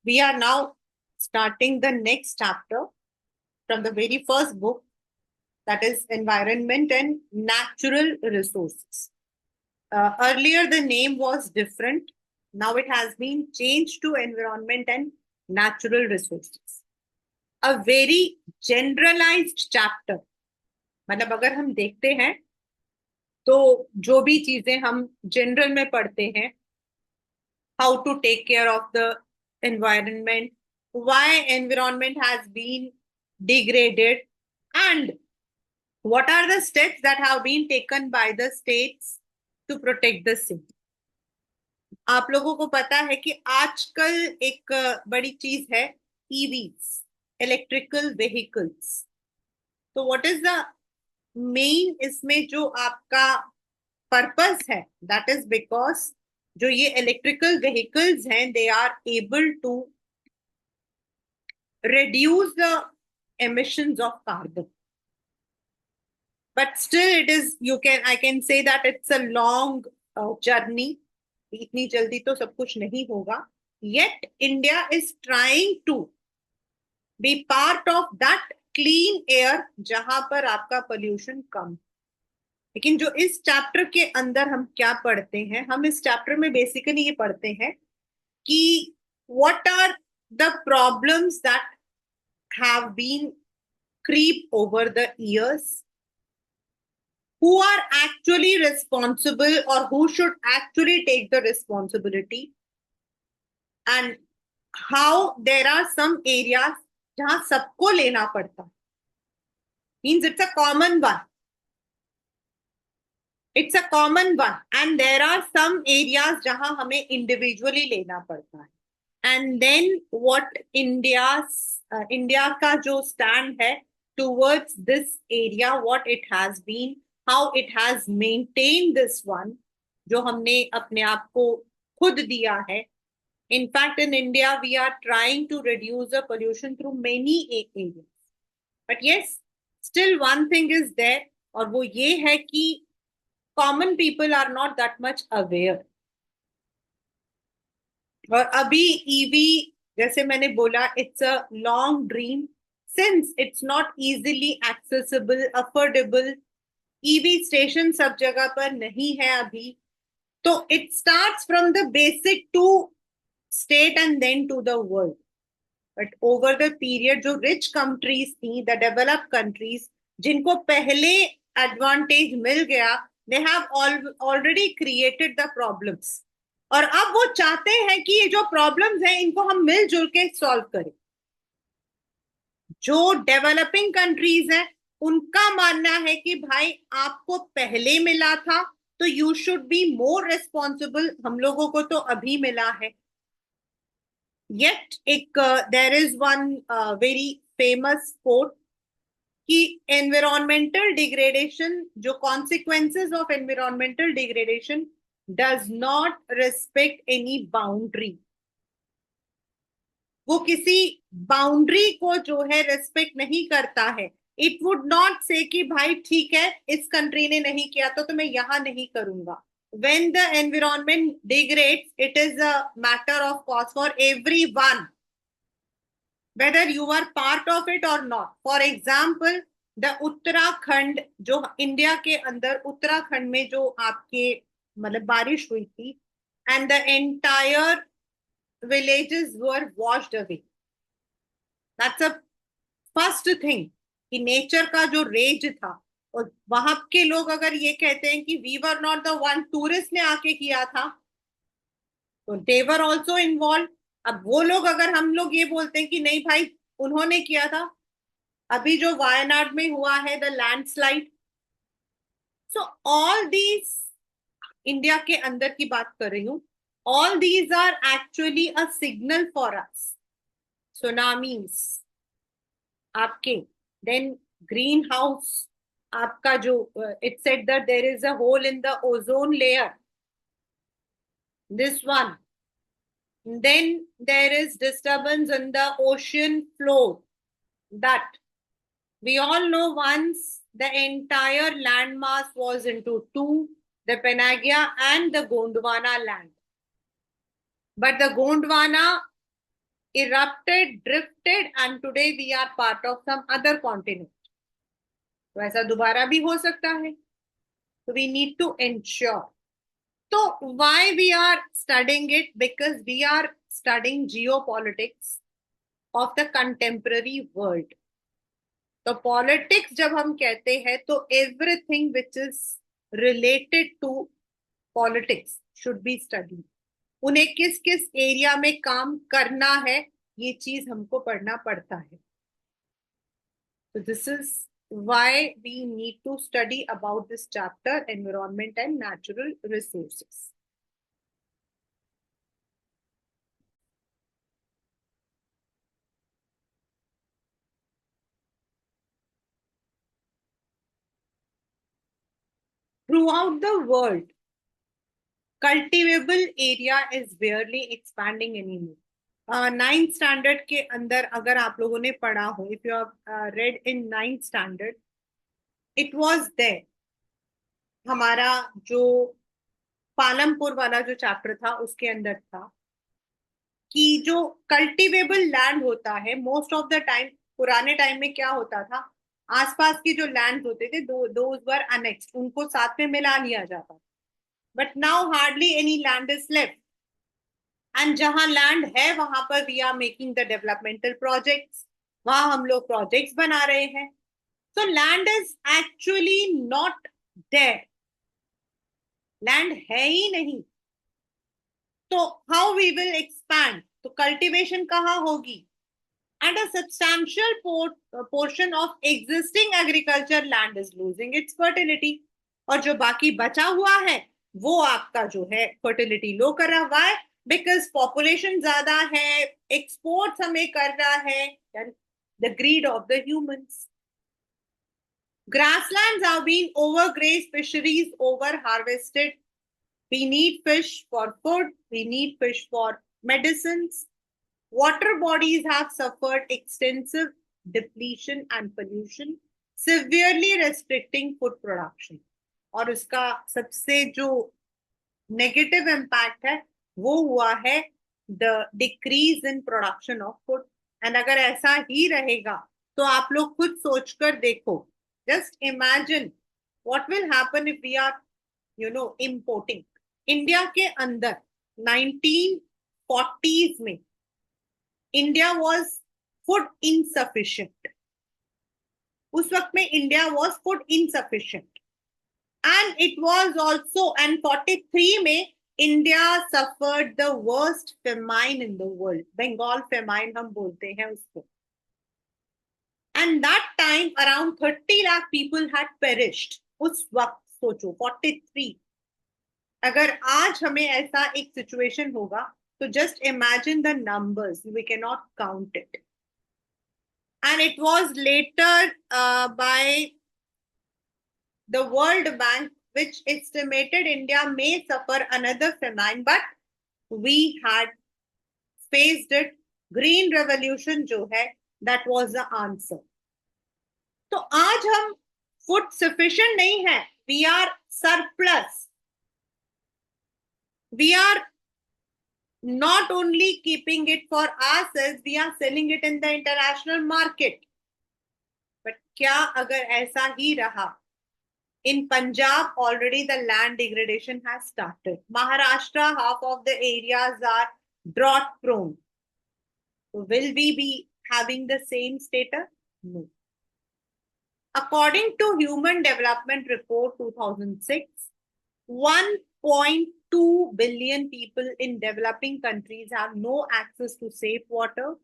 We are now starting the next chapter from the very first book, that is Environment and Natural Resources. Earlier, the name was different. Now it has been changed to Environment and Natural Resources. A very generalized chapter. मतलब अगर हम देखते हैं तो जो भी चीजें हम जनरल में पढ़ते हैं, how to take care of the environment, why environment has been degraded, and what are the steps that have been taken by the states to protect the sea. आप लोगों को पता है कि आजकल एक बड़ी चीज है ईवीज, इलेक्ट्रिकल व्हीकल्स. तो व्हाट इज द मेन इसमें जो आपका पर्पस है, दैट इज बिकॉज जो ये इलेक्ट्रिकल व्हीकल्स हैं, they are able to reduce the emissions of carbon. But still it is, I can say that it's a long journey. इतनी जल्दी तो सब कुछ नहीं होगा. Yet India is trying to be part of that clean air जहां पर आपका pollution कम. लेकिन जो इस चैप्टर के अंदर हम क्या पढ़ते हैं, हम इस चैप्टर में बेसिकली ये पढ़ते हैं कि what are the problems that have been creep over the years, who are actually responsible or who should actually take the responsibility, and how there are some areas जहां सबको लेना पड़ता है. Means it's a common one. It's a common one, and there are some areas जहां हमें individually लेना पड़ता है. And then what India का जो stand है towards this area, what it has been, how it has maintained this one, जो हमने अपने आप को खुद दिया है. In fact, in India, we are trying to reduce the pollution through many areas. But yes, still one thing is there, और वो ये है कि common people are not that much aware. और अभी ईवी, जैसे मैंने बोला, it's a long dream since it's not easily accessible, affordable. EV station सब जगह पर नहीं है अभी. तो it starts from the basic to state and then to the world. But over the period जो रिच कंट्रीज थी, द डेवलप्ड कंट्रीज, जिनको पहले एडवांटेज मिल गया, they have already created the problems. और अब वो चाहते हैं कि ये जो प्रॉब्लम्स हैं इनको हम मिलजुल के सॉल्व करें. जो डेवलपिंग कंट्रीज हैं उनका मानना है कि भाई आपको पहले मिला था तो you should be more responsible, हम लोगों को तो अभी मिला है. येट एक there is one very famous quote कि एनवायरमेंटल डिग्रेडेशन, जो consequences of environmental degradation does not respect any boundary. वो किसी बाउंड्री को जो है रेस्पेक्ट नहीं करता है. इट वुड नॉट से कि भाई ठीक है, इस कंट्री ने नहीं किया तो मैं यहां नहीं करूंगा. when the environment degrades, it is a matter of cause for everyone, whether you are part of it or not. For example, the Uttarakhand, जो इंडिया के अंदर उत्तराखंड में जो आपके मतलब बारिश हुई थी, and the entire villages were washed away. That's a first thing कि नेचर का जो रेज था. और वहां के लोग अगर ये कहते हैं कि we were not the one, tourist ने आके किया था, तो दे वर ऑल्सो इन्वॉल्व. अब वो लोग, अगर हम लोग ये बोलते हैं कि नहीं भाई उन्होंने किया था, अभी जो वायनाड में हुआ है the landslide, so all these, India के अंदर की बात कर रही हूं, all these are actually a signal for us. Tsunamis आपके, then greenhouse आपका जो it said that there is a hole in the ozone layer, this one. Then there is disturbance in the ocean floor, that we all know. Once the entire landmass was into two, the Panagia and the Gondwana land. But the Gondwana erupted, drifted, and today we are part of some other continent. तो ऐसा दोबारा भी हो सकता है. So we need to ensure. So why we are studying it? Because we are studying geopolitics of the contemporary world. तो politics जब हम कहते हैं तो everything which is related to politics should be study. उन्हें किस किस एरिया में काम करना है ये चीज हमको पढ़ना पड़ता है. तो this is why we need to study about this chapter, environment and natural resources. Throughout the world, cultivable area is barely expanding anymore. Ninth standard के अंदर अगर आप लोगों ने पढ़ा हो, if you have read in ninth standard, it was there. हमारा जो पालमपुर वाला जो चैप्टर था उसके अंदर था कि जो कल्टीवेबल लैंड होता है मोस्ट ऑफ द टाइम, पुराने टाइम में क्या होता था, आसपास की जो लैंड होते थे दोज वर अनेक्स्ड, उनको साथ में मिला लिया जाता था. But now hardly any land is left. And जहां लैंड है वहां पर we are making the developmental projects, वहां हम लोग प्रोजेक्ट्स बना रहे हैं. So land is actually not there. Land है ही नहीं. तो हाउ वी विल एक्सपैंड? तो कल्टीवेशन कहाँ होगी? And a substantial portion of existing agriculture land is losing its fertility. और जो बाकी बचा हुआ है वो आपका जो है फर्टिलिटी लो कर रहा. व्हाई? बिकॉज पॉपुलेशन ज्यादा है, एक्सपोर्ट्स हमें करना है, the greed of the humans. Grasslands have been overgrazed, fisheries over harvested. We need fish for food, we need fish for medicines. Water bodies have suffered extensive depletion and pollution, severely restricting food production. और उसका सबसे जो negative impact है वो हुआ है the decrease in production of food. And अगर ऐसा ही रहेगा तो आप लोग खुद सोचकर देखो, just imagine what will happen if we are importing. India के अंदर 1940s में इंडिया वाज फूड इनसफिशिएंट. उस वक्त में India was food insufficient. And it was also, and 43 में India suffered the worst famine in the world. Bengal famine हम बोलते हैं उसको. And that time around 30 lakh people had perished. उस वक्त सोचो 43. अगर आज हमें ऐसा एक सिचुएशन होगा तो just imagine the numbers. We cannot count it. And it was later by the World Bank, which estimated India may suffer another famine, but we had faced it. Green revolution जो है, that was the answer. तो आज हम food sufficient नहीं है, we are surplus. We are not only keeping it for ourselves, we are selling it in the international market. But क्या अगर ऐसा ही रहा? In Punjab, already the land degradation has started. Maharashtra, half of the areas are drought prone. Will we be having the same status? No. According to Human Development Report 2006, 1.2 billion people in developing countries have no access to safe water,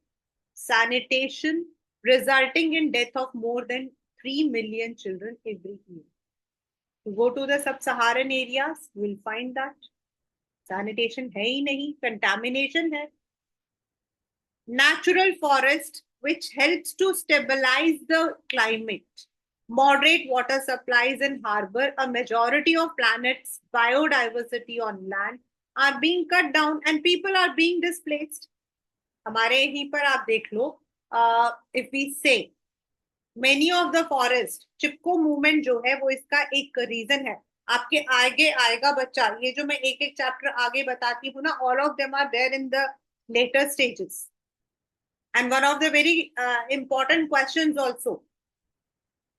sanitation, resulting in death of more than 3 million children every year. Go to the sub-Saharan areas, you will find that sanitation है ही नहीं, contamination है. Natural forest, which helps to stabilize the climate, moderate water supplies in harbor, a majority of planet's biodiversity on land are being cut down and people are being displaced. हमारे यहीं पर आप देख लो, if we say many of the forest, Chipko movement जो है वो इसका एक रीजन है. आपके आगे आएगा बच्चा, ये जो मैं एक एक चैप्टर आगे बताती हूँ ना, all of them are there in the latter stages. And one of the very important questions also,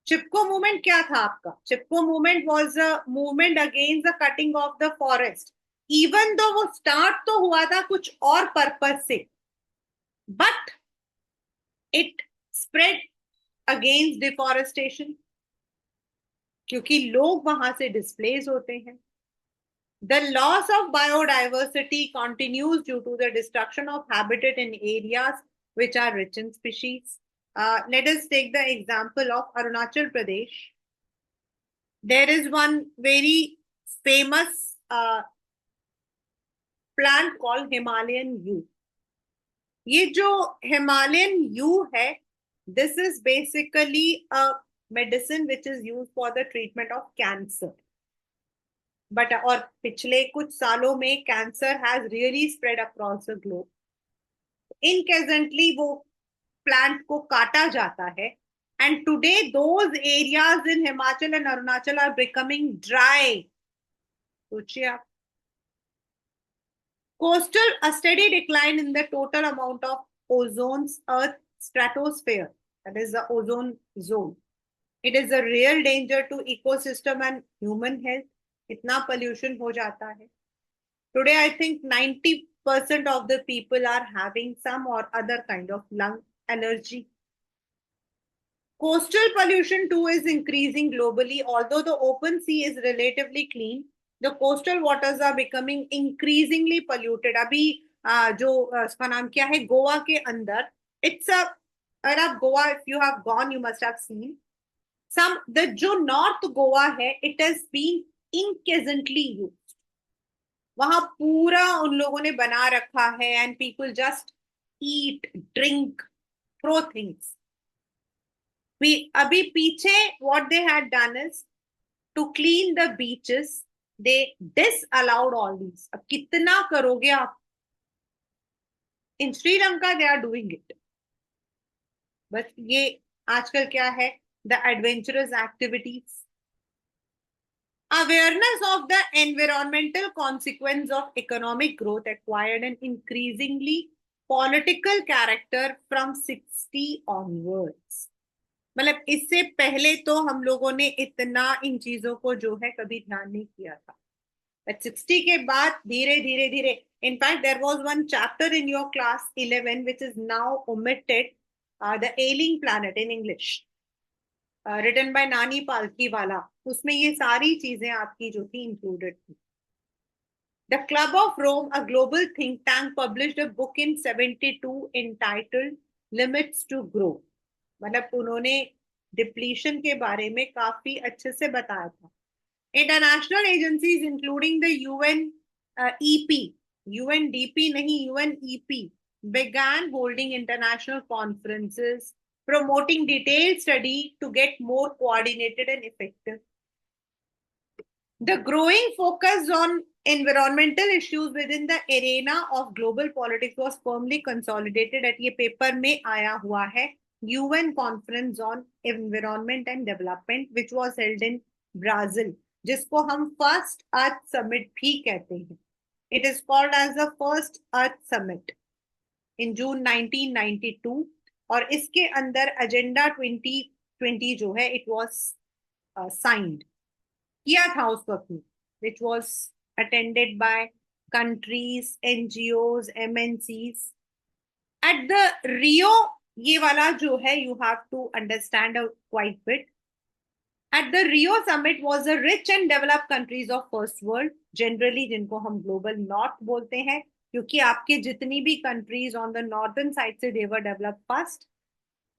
Chipko movement क्या था आपका? Chipko movement was a movement against the cutting of the forest, even though वो start तो हुआ था कुछ और purpose से, but it spread against deforestation, क्योंकि लोग वहां से डिस्प्लेस होते हैं. The loss of biodiversity continues due to the destruction of habitat in areas which are rich in species. Let us take the example of Arunachal Pradesh. There is one very famous plant called Himalayan yew. ये जो Himalayan yew है, this is basically a medicine which is used for the treatment of cancer. But और पिछले कुछ सालों में cancer has really spread across the globe. इनकेजेंटली वो प्लांट को काटा जाता है, and today those areas in Himachal and Arunachal are becoming dry. सोचिए आप. Coastal, a steady decline in the total amount of ozone's earth stratosphere, that is the ozone zone. It is a real danger to ecosystem and human health. इतना pollution हो जाता है. Today, I think 90% of the people are having some or other kind of lung allergy. Coastal pollution too is increasing globally. Although the open sea is relatively clean, the coastal waters are becoming increasingly polluted. अभी जो उसका नाम क्या है, गोवा के अंदर, it's a, अगर आप Goa, if you have gone, you must have seen some, the जो नॉर्थ गोवा है, it has been incessantly used. वहां पूरा उन लोगों ने बना रखा है, and people just eat, drink, throw things. अभी पीछे what they had done is to clean the beaches, they disallowed all these. अब कितना करोगे आप? In Sri Lanka they are doing it. बस ये आजकल क्या है, the adventurous activities. Awareness of the environmental consequence of economic growth acquired an increasingly political character from 60 onwards. मतलब इससे पहले तो हम लोगों ने इतना इन चीजों को जो है कभी ध्यान नहीं किया था, बट 60 के बाद धीरे धीरे धीरे. In fact there was one chapter in your class 11 which is now omitted, the ailing planet in English, written by Nani Palkhivala. उसमें ये सारी चीजें आपकी जो थी इंक्लूडेड थी. The Club of Rome, a global think tank, published a book in 72 entitled Limits to Grow. मतलब उन्होंने डिप्लीशन के बारे में काफी अच्छे से बताया था. International agencies including the UNEP, UNDP नहीं, UNEP began holding international conferences promoting detailed study to get more coordinated and effective. The growing focus on environmental issues within the arena of global politics was firmly consolidated at ये paper में आया हुआ है, UN Conference on Environment and Development, which was held in Brazil, जिसको हम First Earth Summit भी कहते हैं. It is called as the First Earth Summit in June 1992. और इसके अंदर एजेंडा 2020 जो है, इट वॉज साइंड किया था उस वक्त में, which was attended by countries, NGOs, MNCs. At the Rio, ये वाला जो है, you have to understand quite bit. At the Rio summit was the rich and developed countries of first world, generally जिनको हम ग्लोबल नॉर्थ बोलते हैं, क्योंकि आपके जितनी भी countries on the northern side से, they were developed first,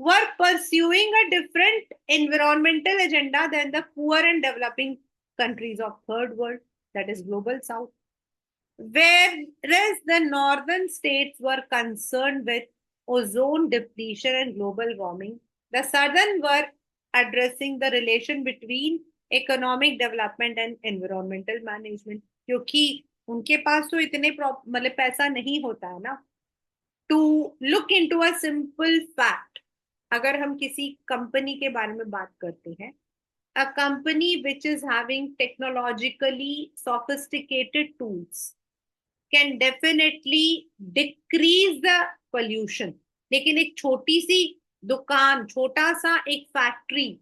were pursuing a different environmental agenda than the poor and developing countries of third world, that is global south. Whereas the northern states were concerned with ozone depletion and global warming, the southern were addressing the relation between economic development and environmental management. क्योंकि उनके पास तो इतने मतलब पैसा नहीं होता है ना. To look into a simple fact, अगर हम किसी कंपनी के बारे में बात करते हैं, a company which is having technologically sophisticated tools can definitely decrease the pollution. लेकिन एक छोटी सी दुकान, छोटा सा एक फैक्ट्री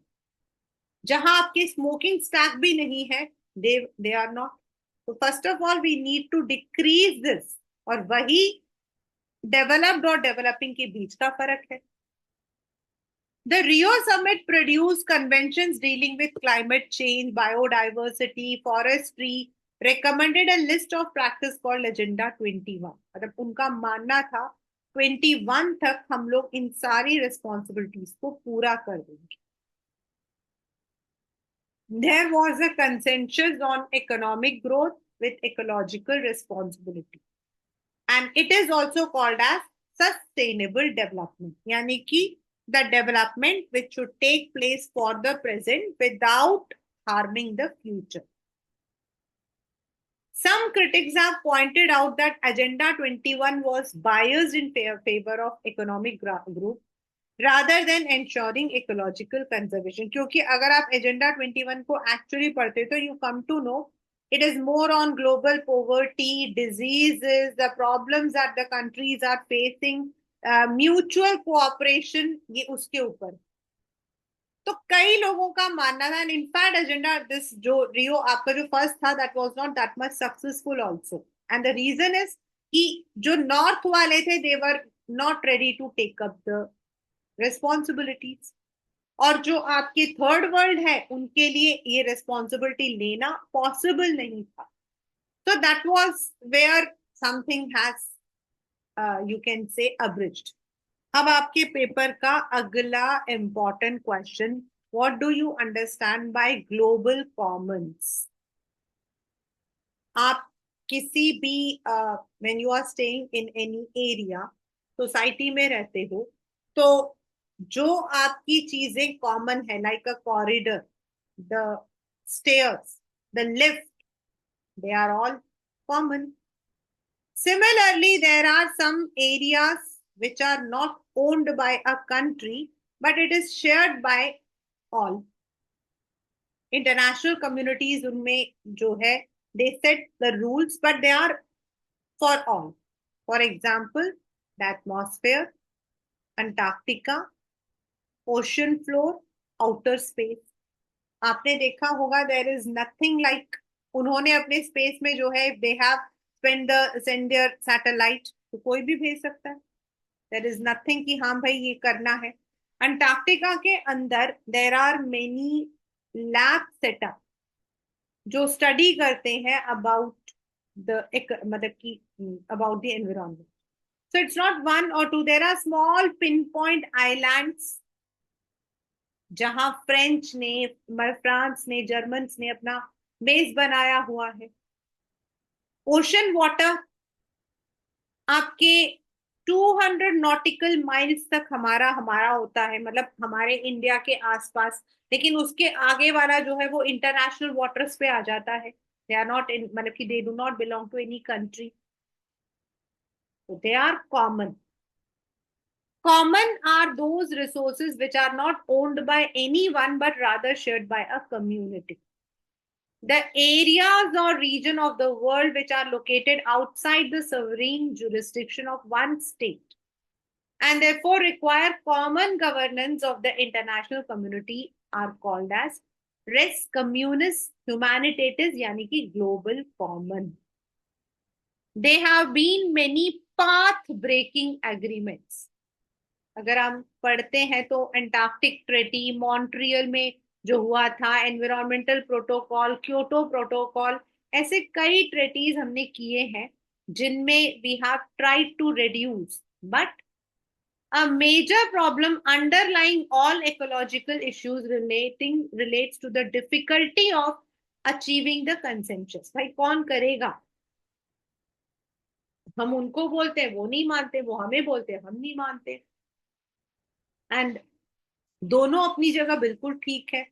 जहां आपके स्मोकिंग स्टैक भी नहीं है, दे आर नॉट। तो first of all we need to decrease this, और वही डेवलप्ड और डेवलपिंग के बीच का फर्क है। The Rio Summit produced conventions dealing with climate change, biodiversity, forestry, recommended a list of practice called Agenda 21। मतलब उनका मानना था 21 तक हम लोग इन सारी रिस्पॉन्सिबिलिटीज को पूरा कर देंगे। There was a consensus on economic growth with ecological responsibility, and it is also called as sustainable development, यानी कि the development which should take place for the present without harming the future. Some critics have pointed out that Agenda 21 was biased in favor of economic group rather than ensuring ecological conservation. क्योंकि अगर आप Agenda 21 को actually पढ़ते तो you come to know it is more on global poverty, diseases, the problems that the countries are facing, mutual cooperation, ये उसके ऊपर। तो कई लोगों का मानना था, इनफैक्ट एजेंडा दिस जो रियो आपका जो फर्स्ट था that was not that much successful also, and the reason is कि जो नॉर्थ वाले थे they were not ready to take up the responsibilities, और जो आपके थर्ड वर्ल्ड है उनके लिए ये रिस्पॉन्सिबिलिटी लेना पॉसिबल नहीं था। so that was where something has you can say abridged। अब आपके पेपर का अगला important question, what do you understand by global commons. आप किसी भी when you are staying in any area, society में रहते हो, तो जो आपकी चीजें कॉमन है like a corridor, the stairs, the lift, they are all common। Similarly, there are some areas which are not owned by a country, but it is shared by all। International communities उनमें जो है they set the rules, but they are for all। For example, the atmosphere, Antarctica, ocean floor, outer space। आपने देखा होगा there is nothing like, उन्होंने अपने space में जो है they have send their satellite, तो कोई भी भेज सकता है। देर इज नथिंग कि हाँ भाई ये करना है। अंटार्कटिका के अंदर there are many lab setup जो स्टडी करते हैं अबाउट द मतलब कि about the environment. So it's not one और two, there are small pin point islands जहां फ्रेंच ने, फ्रांस ने, जर्मन ने अपना बेस बनाया हुआ है। ओशन वाटर आपके 200 नॉटिकल माइल्स तक हमारा हमारा होता है, मतलब हमारे इंडिया के आसपास, लेकिन उसके आगे वाला जो है वो इंटरनेशनल वाटर्स पे आ जाता है। दे आर नॉट इन, मतलब कि they do not belong to any country, they are common. Common are those resources which are not owned by anyone but rather shared by a community। The areas or region of the world which are located outside the sovereign jurisdiction of one state and therefore require common governance of the international community are called as res communis humanitatis, यानी कि global common। There have been many path breaking agreements। अगर हम पढ़ते हैं तो Antarctic treaty, Montreal में जो हुआ था, एनवायरमेंटल प्रोटोकॉल, क्योटो प्रोटोकॉल, ऐसे कई ट्रेटीज हमने किए हैं जिनमें we have tried to reduce, but a major problem underlying all ecological issues relates to the difficulty of achieving the consensus। भाई कौन करेगा, हम उनको बोलते हैं वो नहीं मानते, वो हमें बोलते हैं हम नहीं मानते, एंड दोनों अपनी जगह बिल्कुल ठीक है।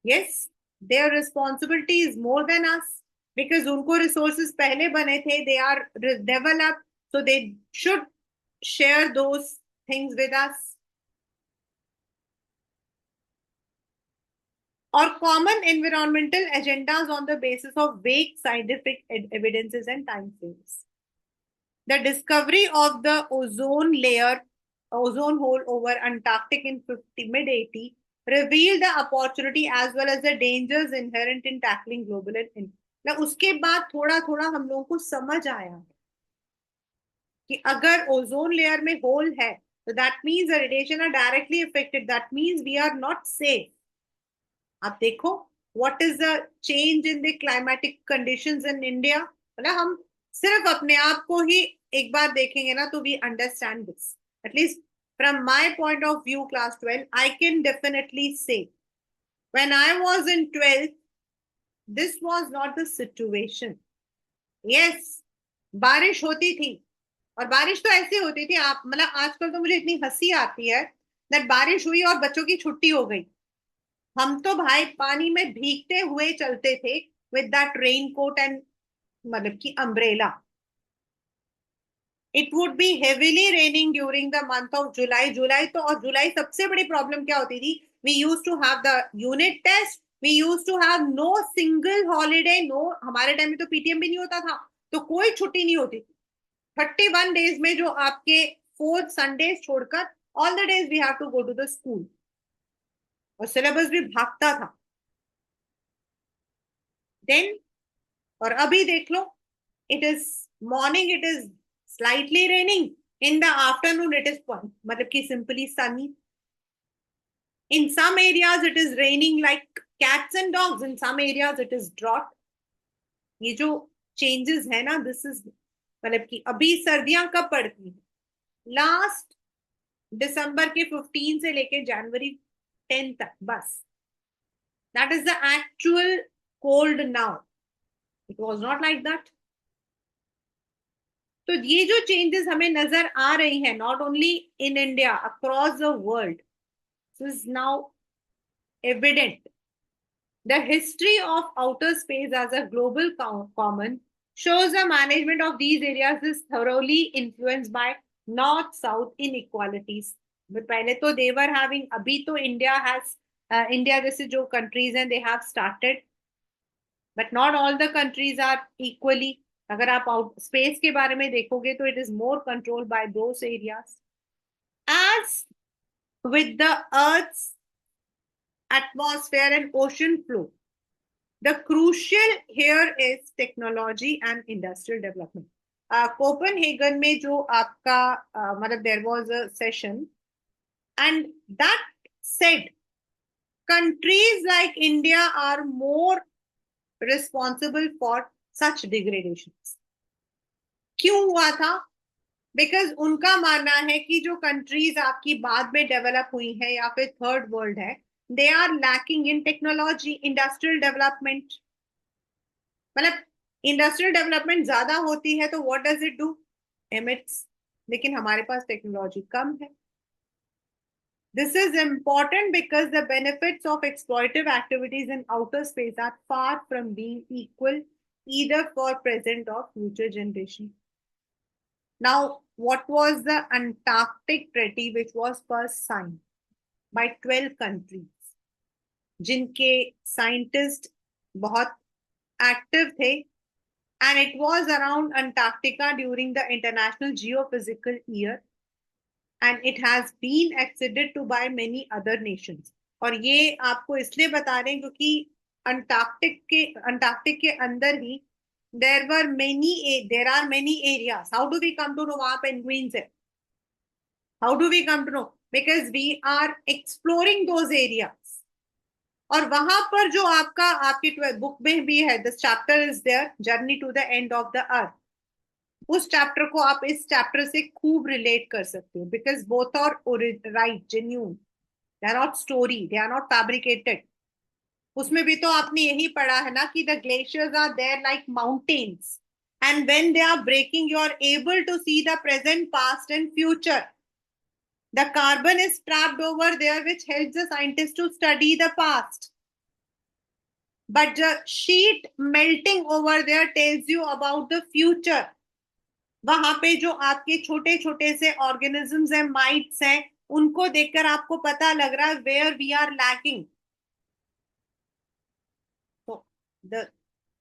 Yes, their responsibility is more than us, because उनको रिसोर्सेज पहले बने थे, they are develop, so they should share those things with us. और common environmental agendas on the basis of weak scientific evidences and time frames. The discovery of the ozone hole over Antarctic in mid 80 revealed the opportunity as well as the dangers inherent in tackling global and ना उसके बाद थोड़ा थोड़ा हम लोगों को समझ आया कि अगर ओजोन लेयर में होल है तो that means the radiation are directly affected, that means we are not safe. आप देखो what is the change in the climatic conditions in India. मतलब हम सिर्फ अपने आप को ही एक बार देखेंगे ना तो we understand this. At least from my point of view class 12 I can definitely say when I was in 12th this was not the situation. Yes, बारिश होती थी और बारिश तो ऐसी होती थी, आप मतलब आजकल तो मुझे इतनी हंसी आती है दैट बारिश हुई और बच्चों की छुट्टी हो गई. हम तो भाई पानी में भीगते हुए चलते थे with that rain coat and मतलब की umbrella. It would be heavily raining during the month of July. जुलाई तो, और जुलाई सबसे बड़ी प्रॉब्लम क्या होती थी, we use to have the unit test, we use to have no single holiday. No, हमारे टाइम में तो पीटीएम भी नहीं होता था तो कोई छुट्टी नहीं होती. 31 डेज में जो आपके 4 संडेज छोड़कर all the days we have to go to the school और सिलेबस भी भागता था. देन और अभी देख लो, it is morning it is slightly raining, in the afternoon it is मतलब कि simply sunny. In some areas it is raining like cats and dogs, in some areas it is drought. ये जो changes है ना, this is मतलब कि अभी सर्दियां कब पड़ती हैं, लास्ट दिसंबर के 15 से लेके जनवरी 10 तक बस. That is the actual cold now. It was not like that. तो ये जो चेंजेस हमें नजर आ रही हैं not only in India, across the world, is now evident. The history of outer space as a global common shows the management of these areas is thoroughly influenced by north-south inequalities. But पहले तो they were having, अभी तो India has India जैसे जो countries हैं they have started, but not all the countries are equally. अगर आप out space के बारे में देखोगे तो it is more controlled by those areas. As with the Earth's atmosphere and ocean flow, the crucial here is technology and industrial development. Copenhagen में जो आपका मतलब there was a session and that said countries like India are more responsible for such degradations. क्यों हुआ था? Because उनका मानना है कि जो कंट्रीज आपकी बाद में डेवलप हुई है या फिर थर्ड वर्ल्ड है, they are lacking in technology, industrial development. मतलब इंडस्ट्रियल डेवलपमेंट ज्यादा होती है तो what does it do, emits. लेकिन हमारे पास टेक्नोलॉजी कम है. This is important because the benefits of exploitative activities in outer space are far from being equal either for present or future generation. Now, what was the Antarctic Treaty which was first signed by 12 countries, जिनके scientist बहुत active थे, and it was around Antarctica during the International Geophysical Year, and it has been acceded to by many other nations. और ये आपको इसलिए बता रहे हैं क्योंकि अंटार्कटिक के अंदर ही there are many areas. How do we come to know वहां penguins है? How do we come to know? Because we are exploring those areas. और वहां पर जो आपकी बुक में भी है, this chapter is there, journey to the end of the earth. उस चैप्टर को आप इस चैप्टर से खूब रिलेट कर सकते हो because both are right, genuine. They are not story, they are not fabricated. उसमें भी तो आपने यही पढ़ा है ना कि the glaciers are there like mountains, and when they are breaking you are able to see the present, past and future. The carbon is trapped over there, which helps the scientists to study the past. But the sheet melting over there tells you about the future. वहां पे जो आपके छोटे छोटे से organisms हैं, mites हैं, उनको देखकर आपको पता लग रहा है where we are lacking. So the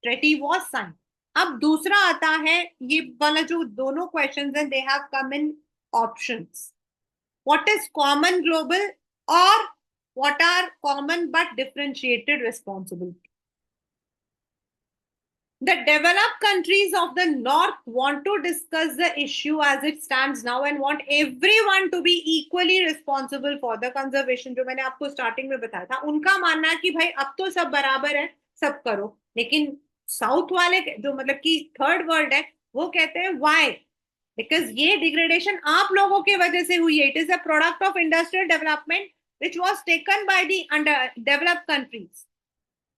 treaty was signed. अब दूसरा आता है, ये वाला जो दोनों क्वेश्चंस हैं, they have come in options. What is common global, और what are common but differentiated responsibility. The developed countries of the north want to discuss the issue as it stands now and want everyone to be equally responsible for the conservation. जो मैंने आपको starting में बताया था, उनका मानना है कि भाई अब तो सब बराबर है, सब करो. लेकिन साउथ वाले जो मतलब कि थर्ड वर्ल्ड है, वो कहते हैं व्हाई, बिकॉज ये डिग्रेडेशन आप लोगों की वजह से हुई है. It is a product of industrial development which was taken by the under developed countries.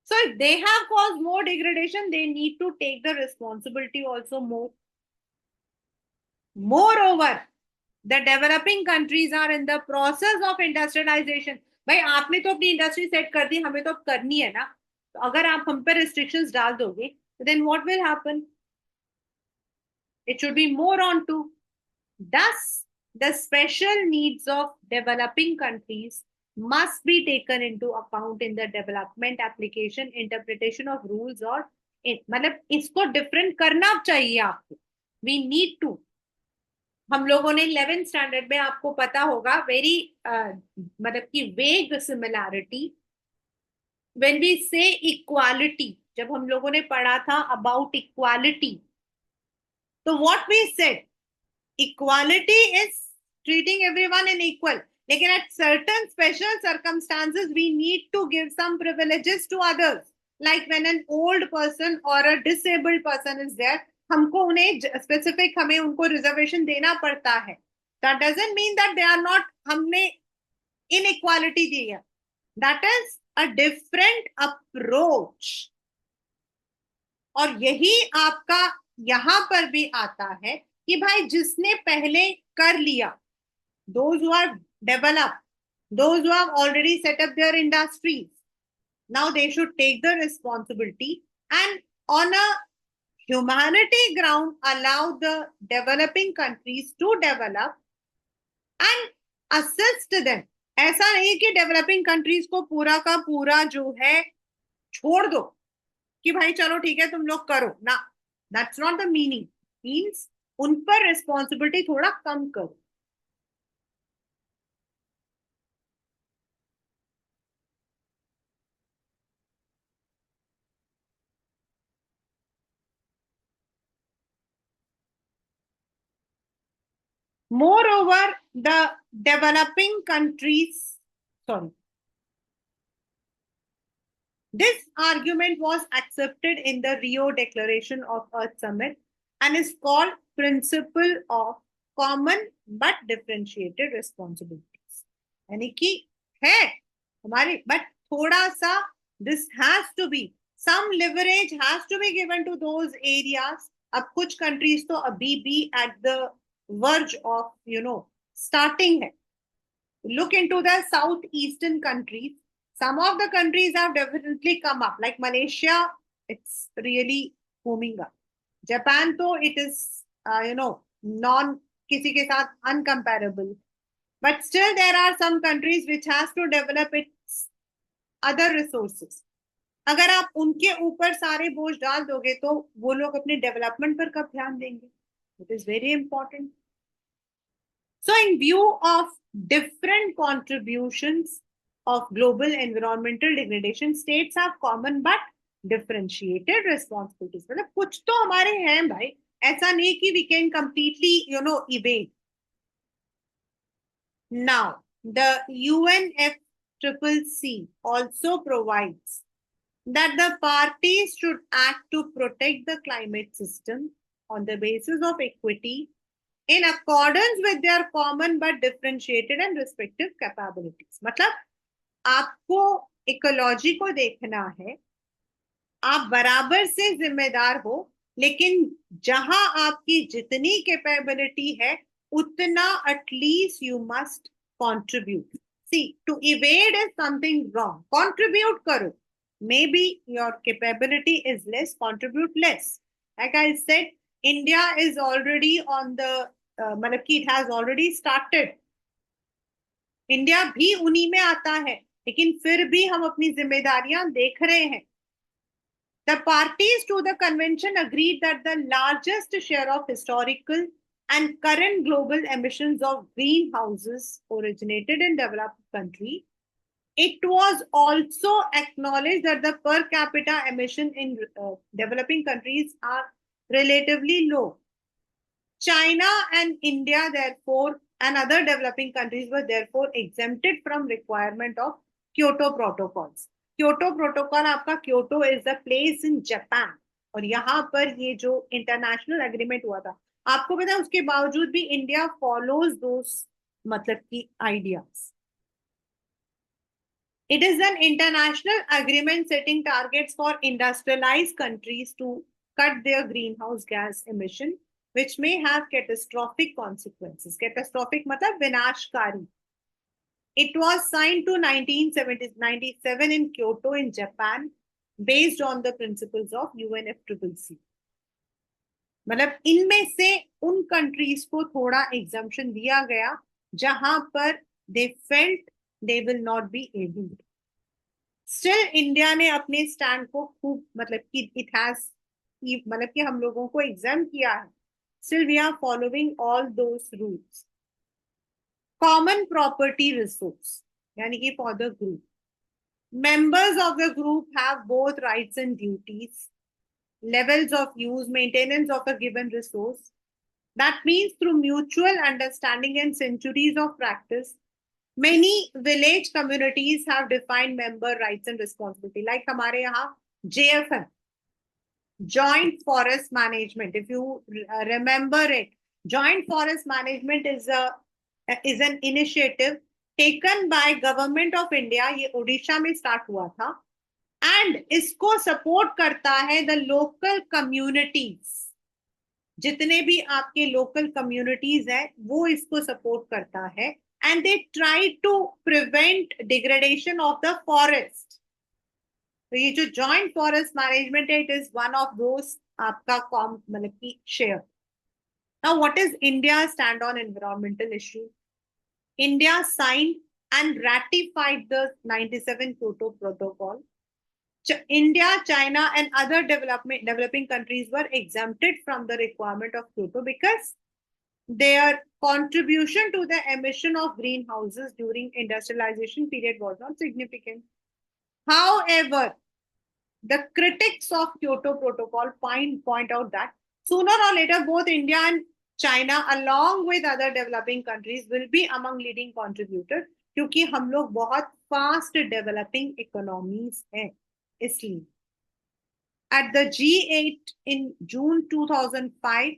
So if they have caused more degradation, they need to take the responsibility also more. Moreover, the developing countries are in the process of industrialization. भाई आपने तो अपनी industry set कर दी, हमें तो अब करनी है ना. तो अगर आप हम पे रिस्ट्रिक्शंस डाल दोगे, then what will happen? It should be more on to. Thus, the special needs of developing countries must be taken into account in the development, application, interpretation of rules. और मतलब इसको डिफरेंट करना चाहिए आपको. We need to. हम लोगों ने 11th standard में, आपको पता होगा, वेरी मतलब कि vague similarity when we say equality. जब हम लोगों ने पढ़ा था अबाउट इक्वालिटी, तो what we said, equality is treating everyone in equal. लेकिन at certain special circumstances we need to give some privileges to others, like when an old person or a disabled person is there, हमको उन्हें specific, हमें उनको reservation देना पड़ता है. that doesn't mean that they are not, हमने inequality दी है. that is a different approach. और यही आपका यहां पर भी आता है कि भाई जिसने पहले कर लिया, those who are developed, those who have already set up their industries, now they should take the responsibility and on a humanity ground allow the developing countries to develop and assist them. ऐसा नहीं कि developing countries को पूरा का पूरा जो है छोड़ दो कि भाई चलो ठीक है तुम लोग करो ना. That's not the meaning. Means उन पर रिस्पॉन्सिबिलिटी थोड़ा कम करो. Moreover, the developing countries, sorry, this argument was accepted in the Rio Declaration of Earth Summit and is called principle of common but differentiated responsibilities. यानी कि है हमारी, but थोड़ा सा this has to be, some leverage has to be given to those areas. अब कुछ countries तो अभी भी at the verge of starting है. Look into the southeastern countries. Some of the countries have definitely come up, like Malaysia. It's really booming up. Japan, though, it is non किसी के साथ uncomparable. But still, there are some countries which has to develop its other resources. अगर आप उनके ऊपर सारे बोझ डाल दोगे तो वो लोग अपने डेवलपमेंट पर कब ध्यान देंगे. It is very important. So, in view of different contributions of global environmental degradation, states have common but differentiated responsibilities. मतलब कुछ तो हमारे हैं भाई, ऐसा नहीं कि we can completely evade. Now, the UNFCCC also provides that the parties should act to protect the climate system on the basis of equity in accordance with their common but differentiated and respective capabilities. मतलब आपको ecology को देखना है, आप बराबर से जिम्मेदार हो, लेकिन जहां आपकी जितनी कैपेबिलिटी है उतना at least you must contribute. See, to evade is something wrong. Contribute करो. maybe your capability is less, contribute less. Like I said, India is already on the मतलब कि it has already started. India भी उन्हीं में आता है, लेकिन फिर भी हम अपनी जिम्मेदारियां देख रहे हैं. The parties to the convention agreed that the largest share of historical and current global emissions of greenhouses originated in developed countries. It was also acknowledged that the per capita emission in developing countries are relatively low. China and India, therefore, and other developing countries were therefore exempted from requirement of Kyoto protocols. Kyoto protocol आपका Kyoto is the place in Japan और यहाँ पर ये जो international agreement हुआ था आपको पता है उसके बावजूद भी इंडिया फॉलोज दोस मतलब की ideas. It is an international agreement setting targets for industrialized countries to cut their greenhouse gas emission, which may have catastrophic consequences. Catastrophic matlab vinashkari. It was signed to 1997 in Kyoto in Japan, based on the principles of UNFCCC. मतलब इनमें से उन countries को थोड़ा exemption दिया गया जहां पर they felt they will not be able. Still India ने अपने स्टैंड को खूब मतलब कि इट हैज मतलब कि हम लोगों को एग्जाम किया है. Still we are following all those rules. Common property resource यानी कि for the group members of the group have both rights and duties, levels of use, maintenance of a given resource. That means through mutual understanding and centuries of practice, many village communities have defined member rights and responsibility. Like हमारे यहाँ JFM, Joint Forest Management. If you remember it, Joint Forest Management is an initiative taken by Government of India. ये ओडिशा में start हुआ था and इसको support करता है the local communities. जितने भी आपके लोकल कम्युनिटीज हैं वो इसको सपोर्ट करता है and they try to prevent degradation of the forest. तो ये जो जॉइंट फॉरेस्ट मैनेजमेंट है it is one of those आपका मतलब की share. Now what is India stand on environmental issue? India signed and ratified the 97 Kyoto Protocol. India, China, and other developing countries were exempted from the requirement of Kyoto because their contribution to the emission of greenhouses during industrialization period was not significant. However, the critics of Kyoto Protocol point out that sooner or later both India and China along with other developing countries will be among leading contributors क्योंकि हम लोग बहुत fast developing economies हैं. इसलिए at the G8 in June 2005,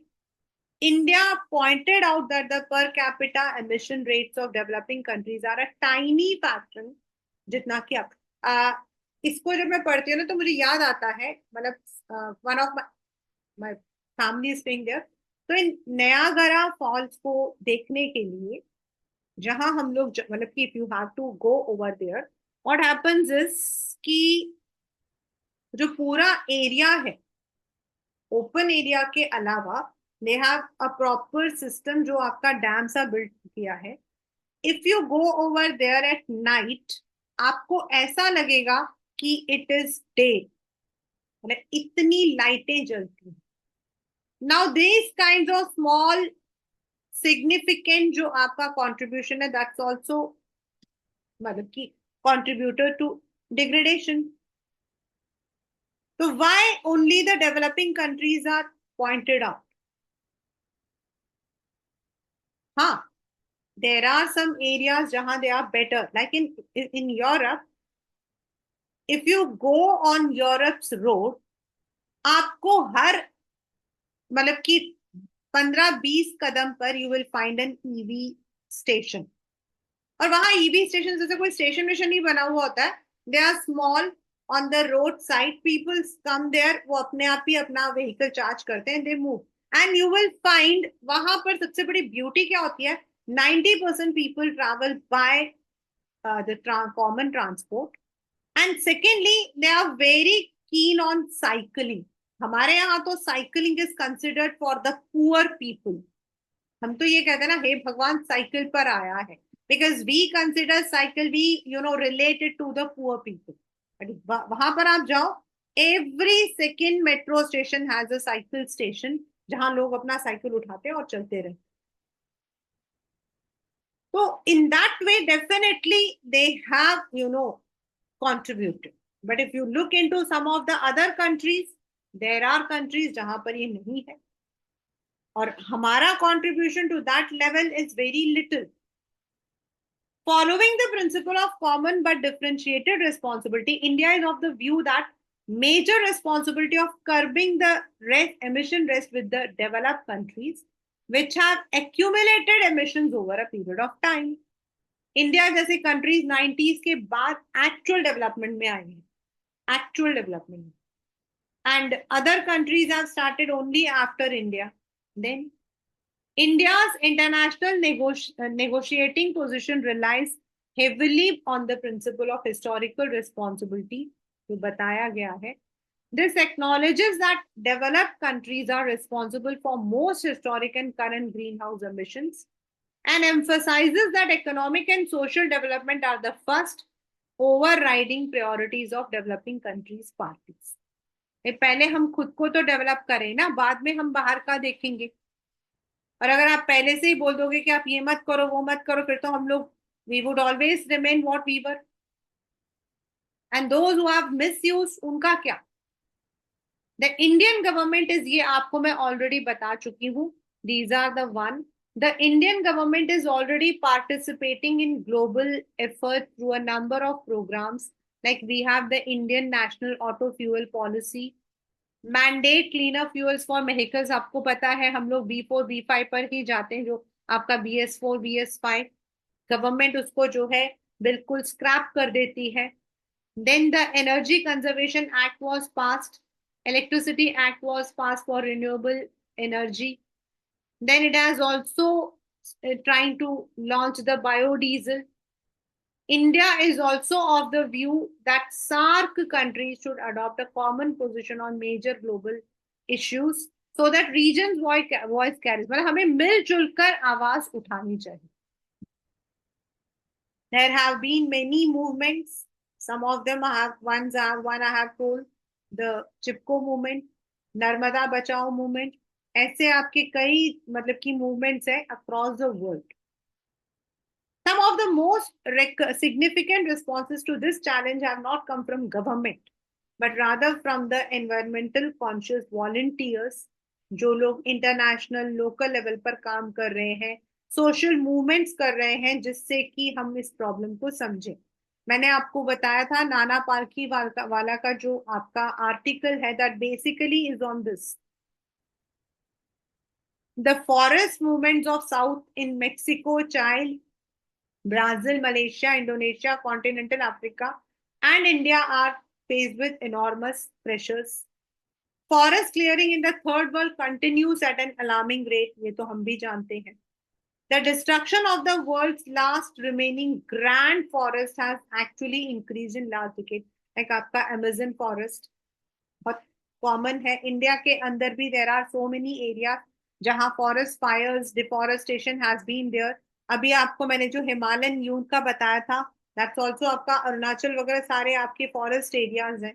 India pointed out that the per capita emission rates of developing countries are a tiny fraction. जितना कि आप इसको जब मैं पढ़ती हूँ ना तो मुझे याद आता है मतलब one of my family is staying there. तो इन नयागरा फॉल्स को देखने के लिए जहां हम लोग मतलब कि if you have to go over there what happens is कि जो पूरा एरिया है ओपन एरिया के अलावा they have a proper system जो आपका डैम सा बिल्ड किया है. If you go over there at night आपको ऐसा लगेगा कि इट इज डे मतलब इतनी लाइटें जलती हैं. Now these kinds of small significant जो आपका contribution है that's also मतलब कि contributor to degradation. So why only the developing countries are pointed out? हाँ, there are some areas जहाँ they are better. Like in Europe, if you go on Europe's road, आपको हर मतलब कि 15-20 कदम पर you will find N EV station. और वहां EV station जैसे कोई स्टेशन वेशन नहीं बना हुआ होता है. They are small on the road side. People come there वो अपने आप ही अपना व्हीकल चार्ज करते हैं. They move and you will find वहां पर सबसे बड़ी ब्यूटी क्या होती है 90% people travel by the common transport. And secondly they are very keen on cycling. हमारे यहाँ तो cycling is considered for the poor people. हम तो ये कहते हैं ना हे भगवान साइकिल पर आया है because we consider cycle we related to the poor people. वहां पर आप जाओ every second metro station has a cycle station, जहां लोग अपना साइकिल उठाते हैं और चलते रहते। So in that way, definitely they have, contributed. But if you look into some of the other countries, there are countries जहां पर ये नहीं है, और हमारा contribution to that level is very little. Following the principle of common but differentiated responsibility, India is of the view that major responsibility of curbing the emission rests with the developed countries, which have accumulated emissions over a period of time. India जैसे countries 90s के बाद actual development में आई है, actual development, and other countries have started only after India. Then India's international negotiating position relies heavily on the principle of historical responsibility, जो बताया गया है. This acknowledges that developed countries are responsible for most historic and current greenhouse emissions, and emphasizes that economic and social development are the first overriding priorities of developing countries parties. पहले हम खुद को तो develop करें ना, बाद में हम बाहर का देखेंगे. और अगर आप पहले से ही बोल दोगे कि आप ये मत करो वो मत करो, फिर तो हम लोग we would always remain what we were, and those who have misused उनका क्या. द इंडियन गवर्नमेंट इज, ये आपको मैं ऑलरेडी बता चुकी हूँ, these are the one. The Indian government is already participating in global effort through a number of programs. Like we have the Indian National Auto Fuel Policy, mandate cleaner fuels for vehicles. आपको पता है हम लोग B4 B5 पर ही जाते हैं, जो आपका BS4 BS5 गवर्नमेंट उसको जो है बिल्कुल स्क्रैप कर देती है. Then the Energy Conservation Act was passed. Electricity Act was passed for renewable energy. Then it has also trying to launch the biodiesel. India is also of the view that SAARC countries should adopt a common position on major global issues so that regions voice carries. मतलब हमें मिलजुल कर आवाज उठानी चाहिए. There have been many movements. Some of them one I have told, the Chipko movement, Narmada बचाओ movement. ऐसे आपके कई मतलब की मूवमेंट्स है across the world. Some of the most significant responses to this challenge have not come from government, but rather from the environmental conscious volunteers, जो लोग international local level पर काम कर रहे हैं, सोशल मूवमेंट्स कर रहे हैं, जिससे कि हम इस प्रॉब्लम को समझें. मैंने आपको बताया था नाना पार्की वाला का जो आपका आर्टिकल है, that basically is on this. The forest movements of South in Mexico, Chile, Brazil, Malaysia, Indonesia, continental Africa, and India are faced with enormous pressures. Forest clearing in the third world continues at an alarming rate. ये तो हम भी जानते हैं. The destruction of the world's last remaining grand forest has actually increased in last decade. Like आपका Amazon forest बहुत common है. India के अंदर भी there are so many areas जहां forest fires, deforestation has been there. अभी आपको मैंने जो हिमालयन यून का बताया था, दैट्स ऑल्सो आपका अरुणाचल वगैरह सारे आपके फॉरेस्ट एरियाज हैं.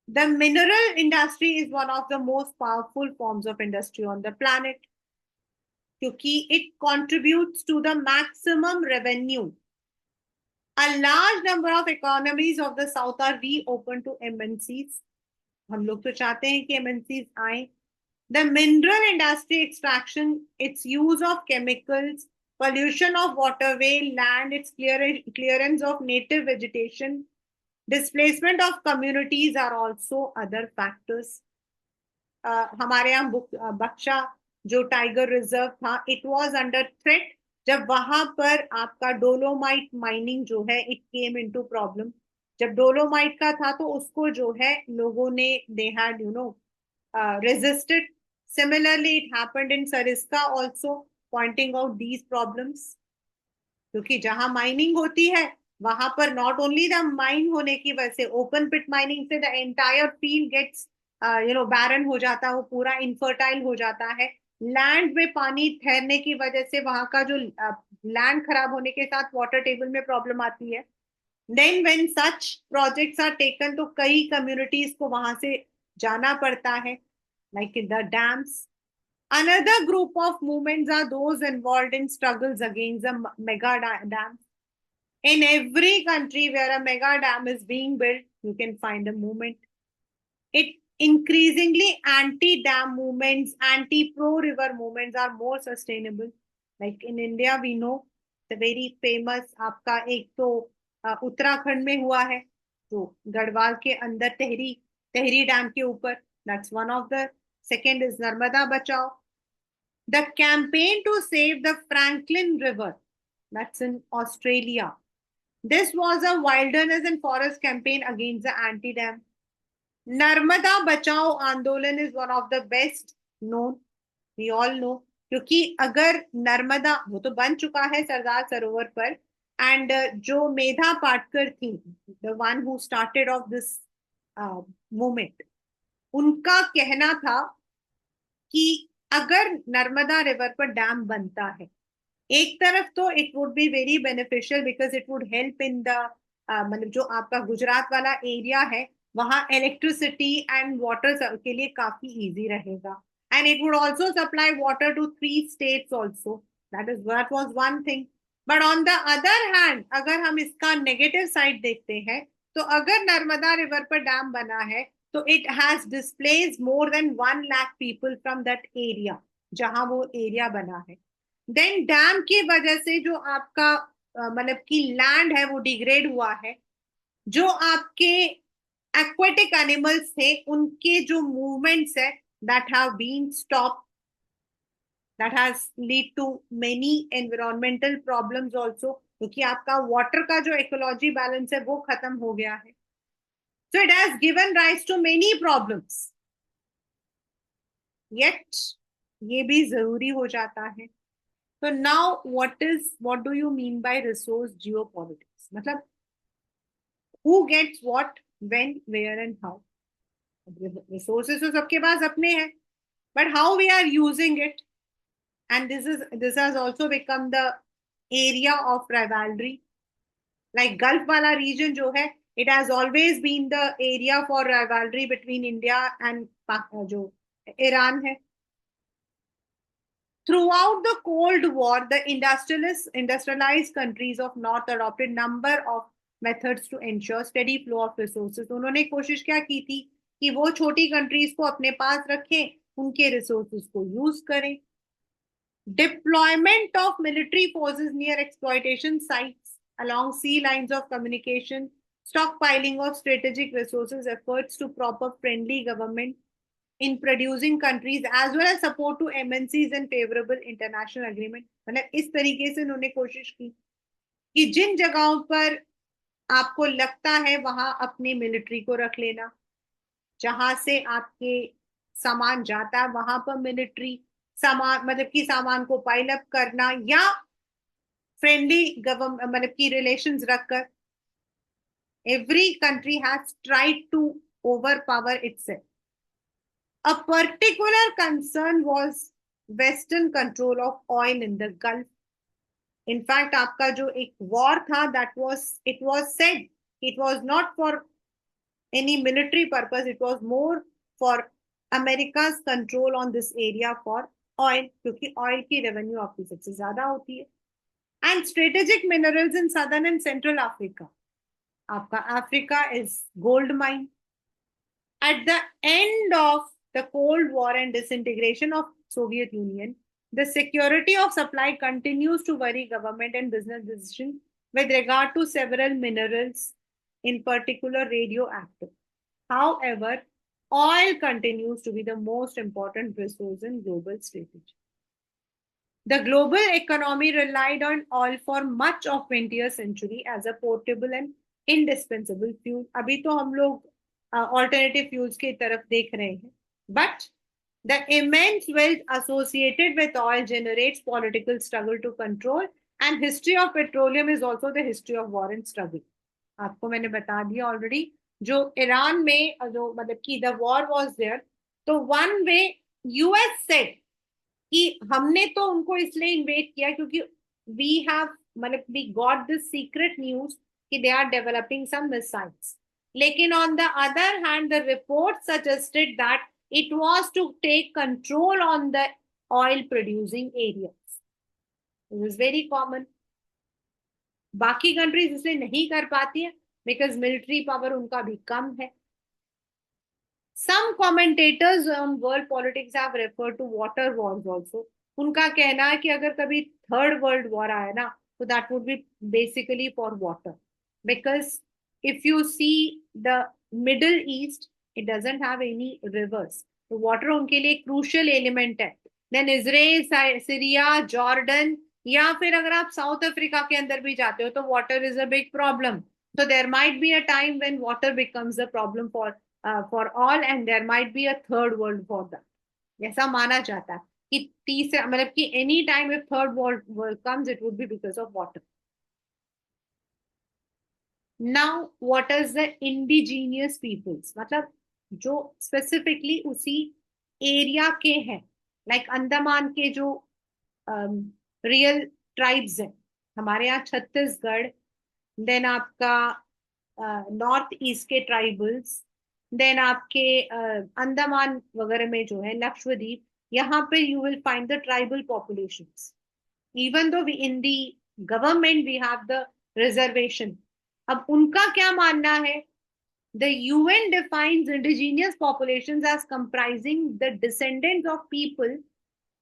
The mineral industry is one of the most powerful forms of industry on the planet, क्योंकि it contributes to the maximum revenue. A large number of economies of the south are reopened to MNCs. हम लोग तो चाहते हैं कि MNCs आए. The mineral industry extraction, its use of chemicals, pollution of waterway, land, its clearance of native vegetation, displacement of communities are also other factors. हमारे यहाँ बक्शा जो टाइगर रिजर्व था, it was under threat जब वहां पर आपका dolomite mining जो है it came into problem. जब डोलोमाइट का था तो उसको जो है लोगों ने they had resisted. Similarly, it happened in Sariska also, pointing out these problems. क्योंकि जहां माइनिंग होती है वहां पर नॉट ओनली द माइन होने की वजह से, ओपन पिट माइनिंग से द एंटायर फील्ड गेट्स बैरन हो जाता है, वो पूरा इनफर्टाइल हो जाता है. लैंड में पानी ठहरने की वजह से वहां का जो लैंड खराब होने के साथ वाटर टेबल में प्रॉब्लम आती है. Then when such projects are taken, तो कई कम्युनिटीज को वहां से जाना पड़ता है, like in the dams. Another group of movements are those involved in struggles against the mega dams. In every country where a mega dam is being built, you can find a movement. It increasingly anti-dam movements, anti-pro-river movements are more sustainable. Like in India, we know the very famous आपका एक तो उत्तराखंड में हुआ है, तो गढ़वाल के अंदर Tehri Tehri dam के ऊपर. That's one of the. Second is Narmada बचाओ. The campaign to save the Franklin River, that's in Australia. This was a wilderness and forest campaign against the anti-dam. Narmada बचाओ आंदोलन is one of the best known. We all know. क्योंकि अगर नर्मदा, वो तो बन चुका है सरदार सरोवर पर, एंड जो मेधा पाटकर थी, the one who started off this movement, उनका कहना था कि अगर नर्मदा रिवर पर डैम बनता है, एक तरफ तो it would be very beneficial because it would help in the, मतलब जो आपका गुजरात वाला एरिया है, वहां इलेक्ट्रिसिटी एंड वाटर के लिए काफी इजी रहेगा, and it would also supply water to 3 states also. That was one thing. But on the other hand, अगर हम इसका नेगेटिव साइड देखते हैं, तो अगर नर्मदा रिवर पर डैम बना है, तो it has displace more than 1 lakh people from that area, जहां वो एरिया बना है. देन डैम की वजह से जो आपका मतलब कि लैंड है वो डिग्रेड हुआ है, जो आपके एक्वेटिक एनिमल्स थे उनके जो मूवमेंट्स है that have been stop, that has lead to many environmental problems also, क्योंकि आपका वाटर का जो इकोलॉजी बैलेंस है वो खत्म हो गया है. So it has given rise to many problems. Yet ये भी जरूरी हो जाता है. So now what do you mean by resource geopolitics? मतलब who gets what, when, where and how? Resources तो सबके पास अपने हैं, but how we are using it, and this has also become the area of rivalry. Like Gulf वाला region जो है, it has always been the area for rivalry between India and जो Iran है. Throughout the Cold War, the industrialized countries of North adopted number of methods to ensure steady flow of resources. उन्होंने कोशिश क्या की थी कि वो छोटी कंट्रीज को अपने पास रखें, उनके रिसोर्सेज को यूज करें. Deployment of military forces near exploitation sites along sea lines of communication, stockpiling of strategic resources, efforts to prop up friendly government in producing countries as well as support to MNCs and favorable international agreement. मतलब इस तरीके से उन्होंने कोशिश की कि जिन जगहों पर आपको लगता है वहां अपनी मिलिट्री को रख लेना, जहां से आपके सामान जाता है वहां पर मिलिट्री सामान, मतलब कि सामान को पाइल अप करना, या फ्रेंडली गवर्नमेंट मतलब की रिलेशंस रखकर. Every country has tried to overpower itself. A particular concern was Western control of oil in the Gulf. In fact, आपका जो एक war था, it was said it was not for any military purpose. It was more for America's control on this area for oil, क्योंकि oil की revenue आपकी सबसे ज्यादा होती है. And strategic minerals in southern and central Africa. आपका Africa is gold mine. At the end of the Cold War and disintegration of Soviet Union, the security of supply continues to worry government and business decisions with regard to several minerals, in particular radioactive. However, oil continues to be the most important resource in global strategy. The global economy relied on oil for much of 20th century as a portable and indispensable fuel. अभी तो हम लोग alternative fuels की तरफ देख रहे हैं, but the immense wealth associated with oil generates political struggle to control, and history of petroleum is also the history of war and struggle. आपको मैंने बता दिया ऑलरेडी. जो ईरान में जो मतलब कि the war was there, तो one way US said कि हमने तो उनको इसलिए इन्वेट किया क्योंकि वी हैव मतलब we got this secret news कि they are developing some missiles. लेकिन on the other hand, the report suggested that it was to take control on the oil producing areas. This is very common. बाकी countries इसलिए नहीं कर पाती है because military power उनका भी कम है. Some commentators on world politics have referred to water wars also. उनका कहना है कि अगर कभी थर्ड वर्ल्ड वॉर आए ना तो that would be basically for water because if you see the middle east it doesn't have any reverse तो वाटर उनके लिए क्रूशियल एलिमेंट है. देन इजराइल, सीरिया, जॉर्डन या फिर अगर आप साउथ अफ्रीका के अंदर भी जाते हो तो water is a big problem. So there might be a time when water becomes a problem for all and there might be a third world war that. ऐसा माना जाता है कि तीसरा मतलब कि any time if third world war comes it would be because of water. Now what is the indigenous peoples? मतलब जो specifically उसी एरिया के हैं like अंडमान के जो रियल ट्राइब्स हैं हमारे यहाँ छत्तीसगढ़, देन आपका नॉर्थ ईस्ट के ट्राइबल्स, देन आपके अंडमान वगैरह में जो है लक्षद्वीप, यहाँ पे you will find the tribal populations. Even though we in the government we have the reservation. अब उनका क्या मानना है? The UN defines indigenous populations as comprising the descendants of people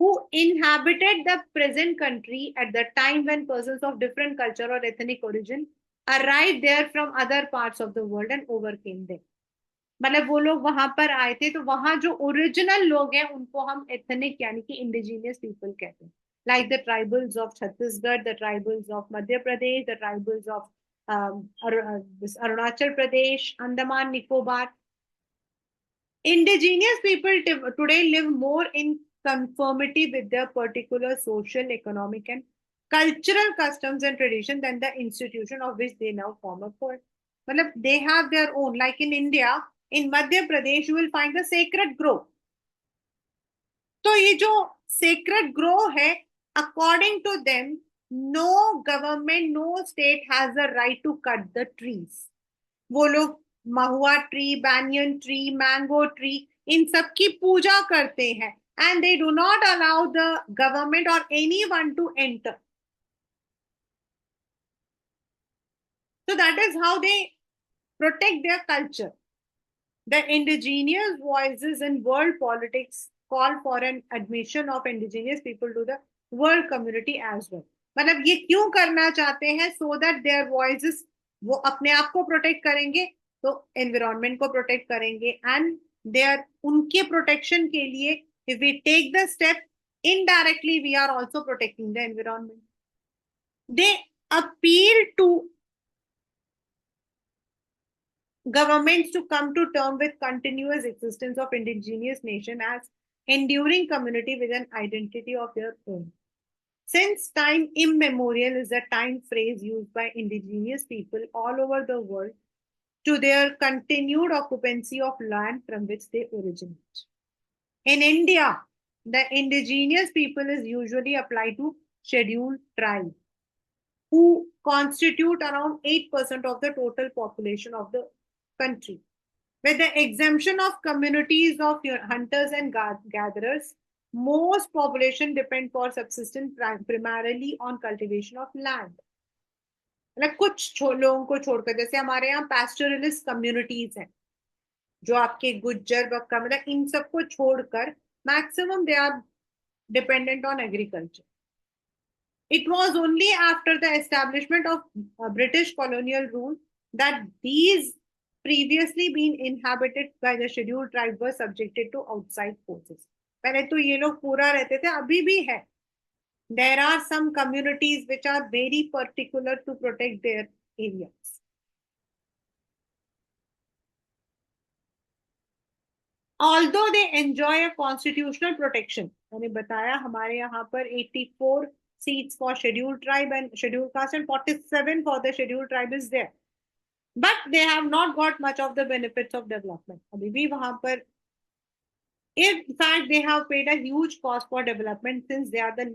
who inhabited the present country at the time when persons of different culture or ethnic origin arrived there from other parts of the world and overcame them. मतलब वो लोग वहां पर आए थे तो वहां जो ओरिजिनल लोग हैं उनको हम एथनिक यानी कि इंडिजिनियस पीपल कहते हैं. Like the tribals of Chhattisgarh, the tribals of Madhya Pradesh, the tribals of Arunachal Pradesh, Andaman Nicobar. Indigenous people today live more in conformity with their particular social, economic, and cultural customs and tradition than the institution of which they now form a part. मतलब they have their own. Like in India, in Madhya Pradesh, you will find the sacred grove. तो ये जो sacred grove है, according to them, no government, no state has the right to cut the trees. वो लोग mahua tree, banyan tree, mango tree इन सब की पूजा करते हैं and they do not allow the government or anyone to enter. So that is how they protect their culture. The indigenous voices in world politics call for an admission of indigenous people to the world community as well. मतलब ये क्यों करना चाहते हैं? So that their voices वो अपने आप को प्रोटेक्ट करेंगे तो एनवायरमेंट को प्रोटेक्ट करेंगे एंड दे आर उनके प्रोटेक्शन के लिए if we take the step indirectly we are also protecting the environment. They appeal to governments to come to terms with continuous existence of indigenous nation as enduring community with an identity of their own. Since time immemorial is a time phrase used by indigenous people all over the world to their continued occupancy of land from which they originate. In India, the indigenous people is usually applied to scheduled tribe, who constitute around 8% of the total population of the country. With the exemption of communities of hunters and gatherers, most population depend for subsistence primarily on cultivation of land. मतलब कुछ लोगों को छोड़कर जैसे हमारे यहाँ पैस्टोरलिस्ट communities हैं जो आपके गुज्जर बक्का मतलब इन सबको छोड़कर maximum they are dependent on agriculture. It was only after the establishment of British colonial rule that these previously been inhabited by the scheduled tribe were subjected to outside forces. पहले तो ये लोग पूरा रहते थे, अभी भी है. There are some communities which are very particular to protect their areas. Although they enjoy a constitutional protection, मैंने बताया हमारे यहाँ पर 84 seats for scheduled tribe and scheduled caste and 47 for the scheduled tribe is there. But they have not got much of the benefits of development. अभी भी वहां पर, in fact, they have paid a huge cost for development since they are the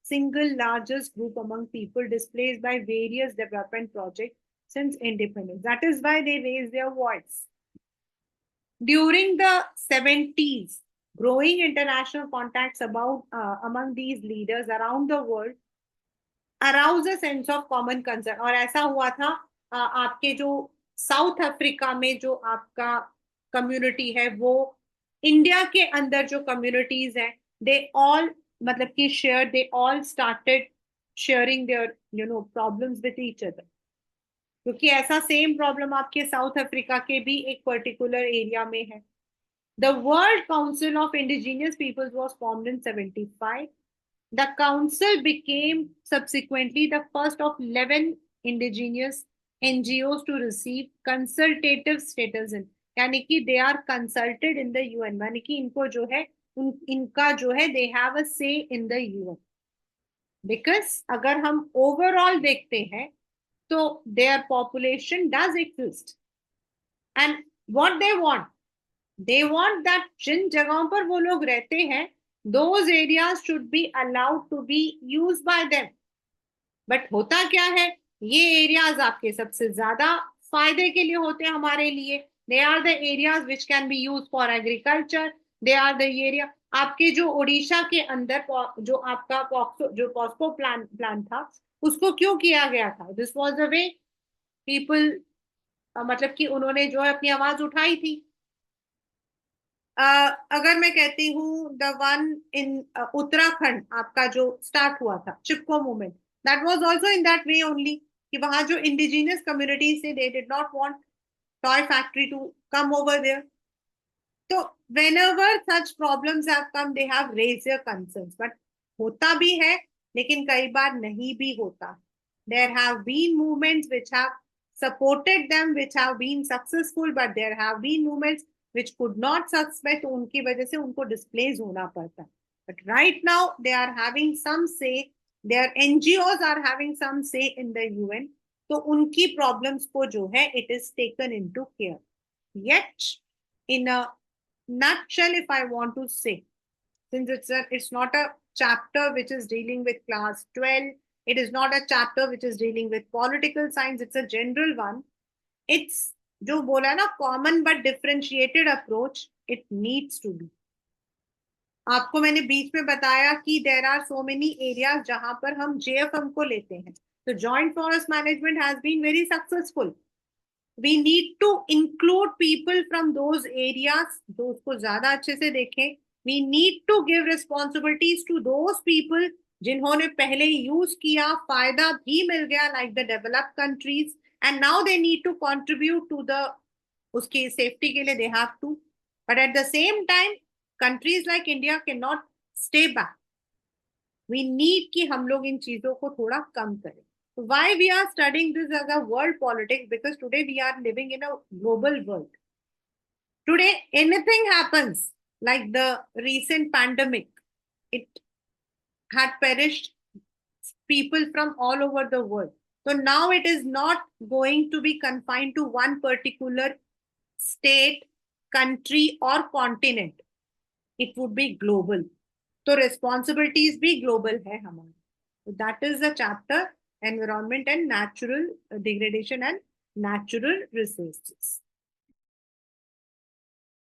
single largest group among people displaced by various development projects since independence. That is why they raised their voice. During the 70s, growing international contacts among these leaders around the world arouse a sense of common concern. और ऐसा हुआ था आपके जो south Africa में जो आपका community है वो इंडिया के अंदर जो कम्युनिटीज हैं दे ऑल मतलब कि they all started sharing their problems with each other, क्योंकि ऐसा सेम प्रॉब्लम आपके साउथ अफ्रीका के भी एक पर्टिकुलर एरिया में है. The World Council of Indigenous Peoples was formed in 75. The council became subsequently the first of 11 indigenous NGOs to receive consultative status in, यानी कि they are consulted in the UN, यानी कि इनको जो है इनका जो है they have a say in the UN. Because अगर हम overall देखते हैं तो their population does exist and what they want that जिन जगहों पर वो लोग रहते हैं those areas should be allowed to be used by them. But होता क्या है, ये एरियाज आपके सबसे ज्यादा फायदे के लिए होते हैं हमारे लिए. They are the areas which can be use for agriculture. They are the area आपके जो उड़ीसा के अंदर जो आपका जो पॉस्को प्लान था उसको क्यों किया गया था? This was the way people मतलब कि उन्होंने जो है अपनी आवाज उठाई थी. अगर मैं कहती हूँ द वन इन उत्तराखंड आपका जो स्टार्ट हुआ था Chipko movement, that was also in that way only कि वहां जो इंडिजिनियस कम्युनिटीज थे they did not want toy factory to come over there. तो whenever such problems have come they have raised their concerns. But होता भी है लेकिन कई बार नहीं भी होता. There have been movements which have supported them which have been successful, but there have been movements which could not success, तो उनकी वजह से उनको डिस्प्लेस होना पड़ता है. But right now they are having some say, their NGOs are having some say in the UN. तो उनकी प्रॉब्लम्स को जो है it is taken into care. Yet in a nutshell, if I want to say, since it's not a chapter which is dealing with class 12, it is not a chapter which is dealing with political science, it's a general one. It's जो बोला ना common but differentiated approach it needs to be. आपको मैंने बीच में बताया कि there are so many areas जहां पर हम JFM को लेते हैं. तो joint forest management has been very successful. We need to include people from those areas जो उसको ज्यादा अच्छे से देखें. We need to give responsibilities to those people जिन्होंने पहले यूज किया, फायदा भी मिल गया, like the developed countries, and now they need to contribute to the उसकी safety के लिए they have to. But at the same time countries like India cannot stay back. We need कि हम लोग इन चीजों को थोड़ा कम करें. Why we are studying this as a world politics? Because today we are living in a global world. Today anything happens, like the recent pandemic, it had perished people from all over the world. So now it is not going to be confined to one particular state, country or continent. It would be global. So responsibilities be global hai hamare. So that is the chapter environment and natural degradation and natural resources.